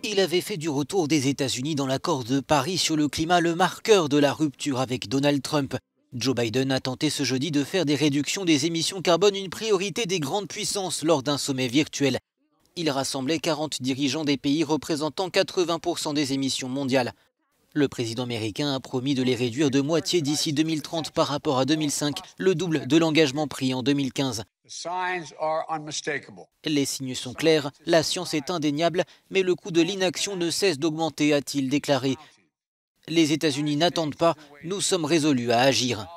Il avait fait du retour des États-Unis dans l'accord de Paris sur le climat le marqueur de la rupture avec Donald Trump. Joe Biden a tenté ce jeudi de faire des réductions des émissions carbone une priorité des grandes puissances lors d'un sommet virtuel. Il rassemblait 40 dirigeants des pays représentant 80% des émissions mondiales. Le président américain a promis de les réduire de moitié d'ici 2030 par rapport à 2005, le double de l'engagement pris en 2015. Les signes sont clairs, la science est indéniable, mais le coût de l'inaction ne cesse d'augmenter, a-t-il déclaré. Les États-Unis n'attendent pas, nous sommes résolus à agir.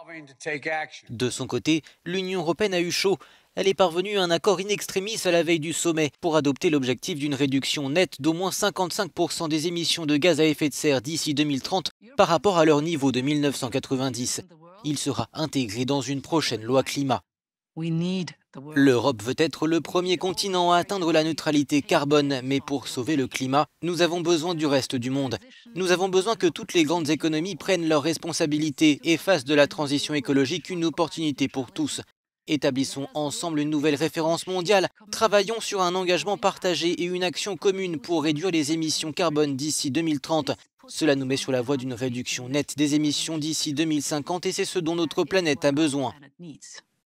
De son côté, l'Union européenne a eu chaud. Elle est parvenue à un accord in extremis à la veille du sommet pour adopter l'objectif d'une réduction nette d'au moins 55% des émissions de gaz à effet de serre d'ici 2030 par rapport à leur niveau de 1990. Il sera intégré dans une prochaine loi climat. L'Europe veut être le premier continent à atteindre la neutralité carbone, mais pour sauver le climat, nous avons besoin du reste du monde. Nous avons besoin que toutes les grandes économies prennent leurs responsabilités et fassent de la transition écologique une opportunité pour tous. Établissons ensemble une nouvelle référence mondiale, travaillons sur un engagement partagé et une action commune pour réduire les émissions carbone d'ici 2030. Cela nous met sur la voie d'une réduction nette des émissions d'ici 2050 et c'est ce dont notre planète a besoin.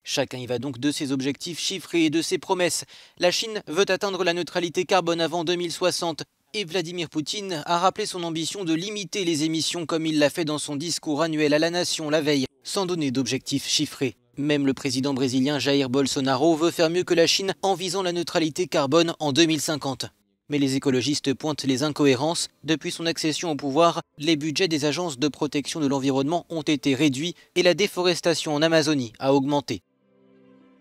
Chacun y va donc de ses objectifs chiffrés et de ses promesses. La Chine veut atteindre la neutralité carbone avant 2060 et Vladimir Poutine a rappelé son ambition de limiter les émissions comme il l'a fait dans son discours annuel à la nation la veille, sans donner d'objectifs chiffrés. Même le président brésilien Jair Bolsonaro veut faire mieux que la Chine en visant la neutralité carbone en 2050. Mais les écologistes pointent les incohérences. Depuis son accession au pouvoir, les budgets des agences de protection de l'environnement ont été réduits et la déforestation en Amazonie a augmenté.